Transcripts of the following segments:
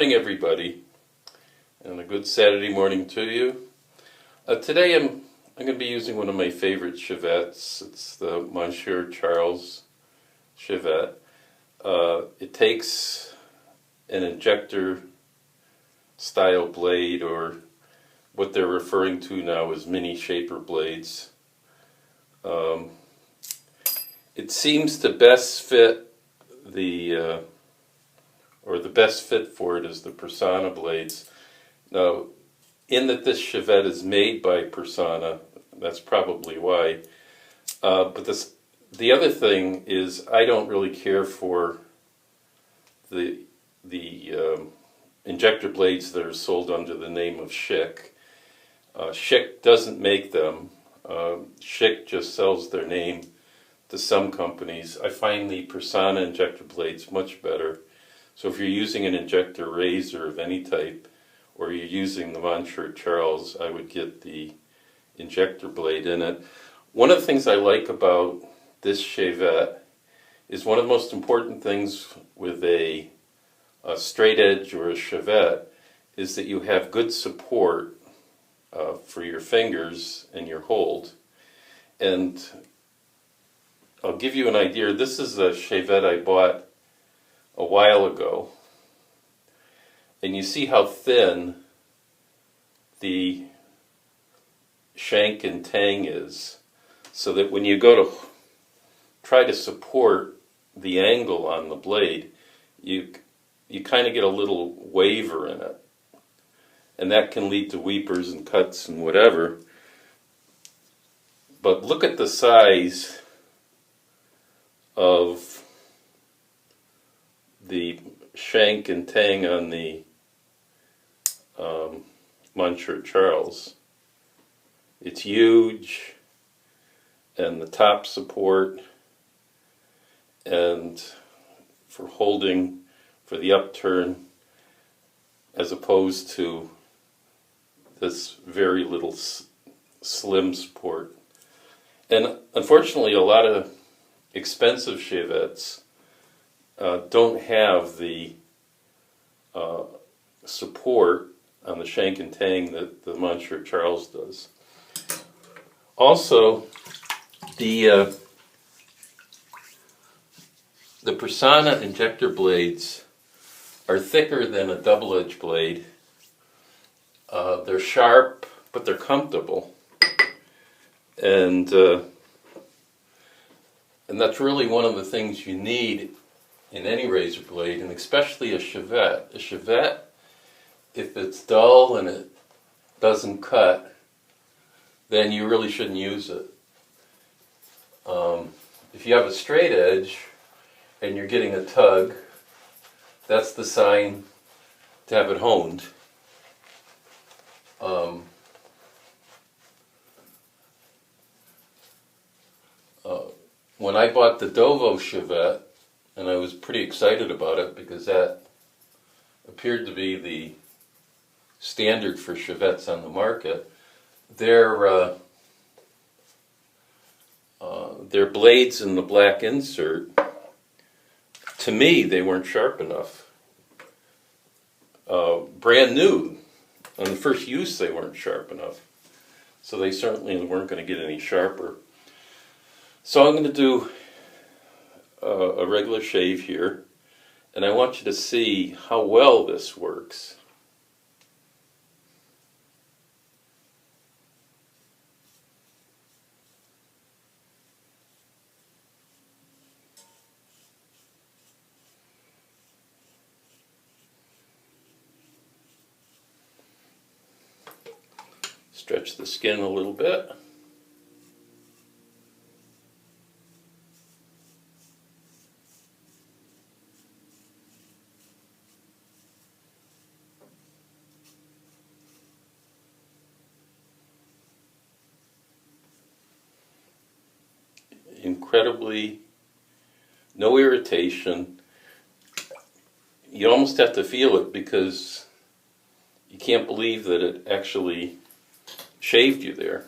morning, everybody, and a good Saturday morning to you. Today I'm going to be using one of my favorite Shavettes. It's the Monsieur Charles Shavette. It takes an injector style blade, or what they're referring to now as mini shaper blades. It seems to best fit the best fit for it is the Personna blades. Now, in that this Shavette is made by Personna, that's probably why. But the other thing is, I don't really care for the injector blades that are sold under the name of Schick. Schick doesn't make them. Schick just sells their name to some companies. I find the Personna injector blades much better. So if you're using an injector razor of any type, or you're using the Monsieur Charles, I would get the injector blade in it. One of the things I like about this Shavette is one of the most important things with a straight edge or a Shavette is that you have good support for your fingers and your hold. And I'll give you an idea. This is a Shavette I bought a while ago, and you see how thin the shank and tang is, so that when you go to try to support the angle on the blade, you kind of get a little waver in it, and that can lead to weepers and cuts and whatever. But look at the size of the shank and tang on the Monsieur Charles. It's huge, and the top support, and for holding for the upturn, as opposed to this very little slim support. And unfortunately, a lot of expensive Shavettes don't have the support on the shank and tang that the Monsieur Charles does. Also, the Personna injector blades are thicker than a double-edged blade. They're sharp, but they're comfortable, and that's really one of the things you need in any razor blade, and especially a Shavette. A Shavette, if it's dull and it doesn't cut, then you really shouldn't use it. If you have a straight edge and you're getting a tug, that's the sign to have it honed. When I bought the Dovo Shavette, and I was pretty excited about it because that appeared to be the standard for Shavettes on the market, their blades in the black insert, to me, they weren't sharp enough. Brand new, on the first use, they weren't sharp enough. So they certainly weren't going to get any sharper. So I'm going to do a regular shave here, and I want you to see how well this works. Stretch the skin a little bit. Incredibly, no irritation. You almost have to feel it because you can't believe that it actually shaved you there.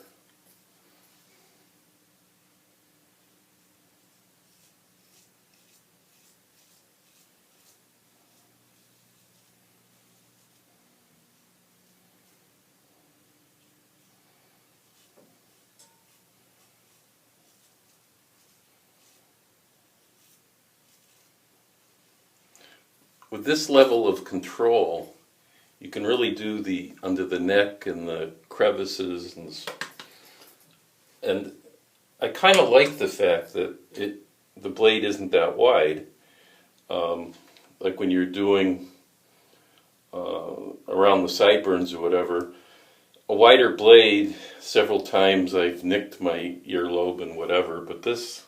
with this level of control, you can really do the under the neck and the crevices, and I kind of like the fact that the blade isn't that wide. Like when you're doing around the sideburns or whatever, a wider blade, several times I've nicked my earlobe and whatever, but this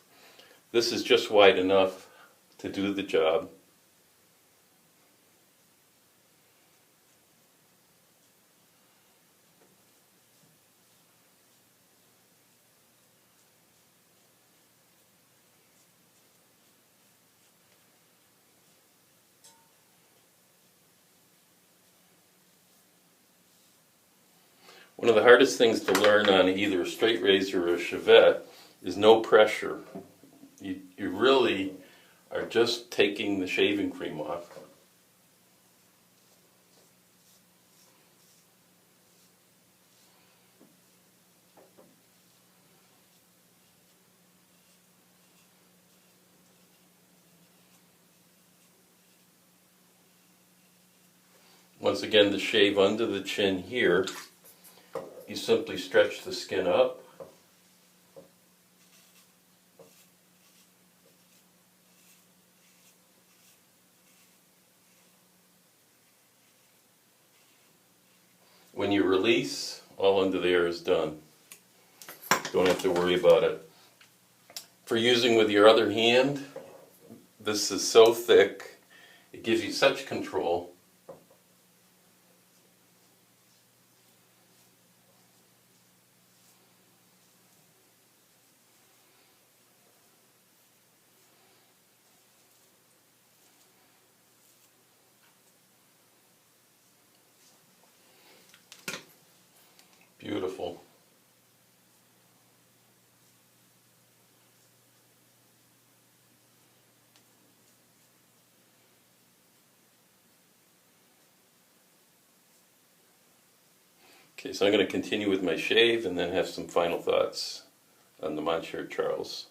is just wide enough to do the job. One of the hardest things to learn on either a straight razor or a Shavette is no pressure. You really are just taking the shaving cream off. Once again, to shave under the chin here, you simply stretch the skin up. When you release, all under there is done. Don't have to worry about it. For using with your other hand, this is so thick, it gives you such control. Beautiful. Okay, so I'm going to continue with my shave and then have some final thoughts on the Monsieur Charles.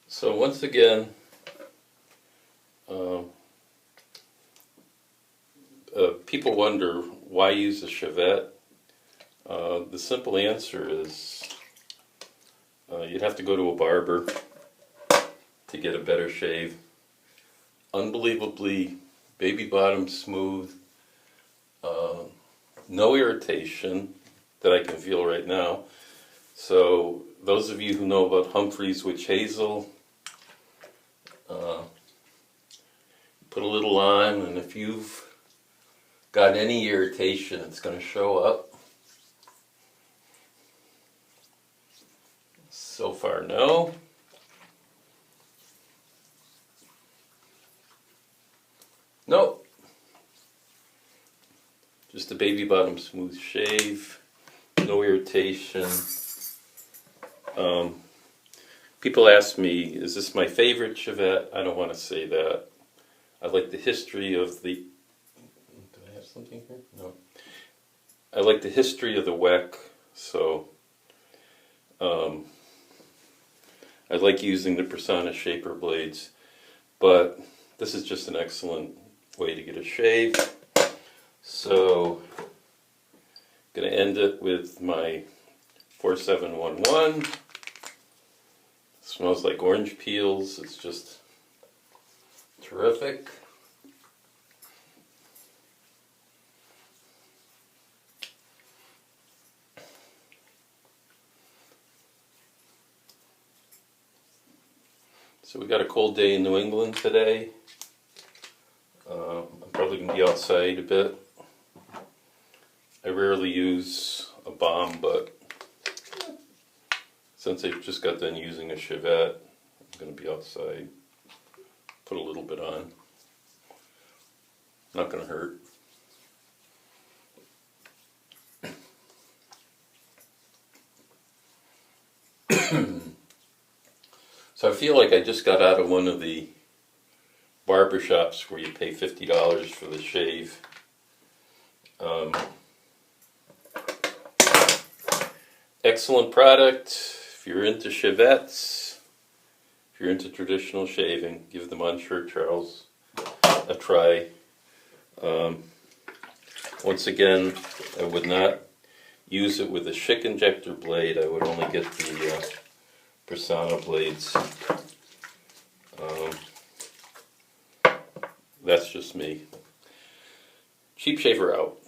So once again, people wonder why use a Shavette. The simple answer is you'd have to go to a barber to get a better shave. Unbelievably baby bottom smooth, no irritation that I can feel right now. So those of you who know about Humphreys witch hazel, put a little on, and if you've got any irritation, it's going to show up. So far, no. Nope. Just a baby bottom smooth shave, no irritation. People ask me, is this my favorite Shavette? I don't want to say that. I like the history of the... Do I have something here? No. I like the history of the WEC, so I like using the Personna shaper blades, but this is just an excellent way to get a shave. So I'm going to end it with my 4711. Smells like orange peels. It's just terrific. So we got a cold day in New England today. I'm probably going to be outside a bit. I rarely use a balm, but since I've just got done using a Shavette, I'm going to be outside. Put a little bit on. Not going to hurt. So I feel like I just got out of one of the barbershops where you pay $50 for the shave. Excellent product. If you're into Shavettes, if you're into traditional shaving, give the Monsieur Charles a try. Once again, I would not use it with a Schick injector blade. I would only get the Persona blades. That's just me. Cheap Shaver out.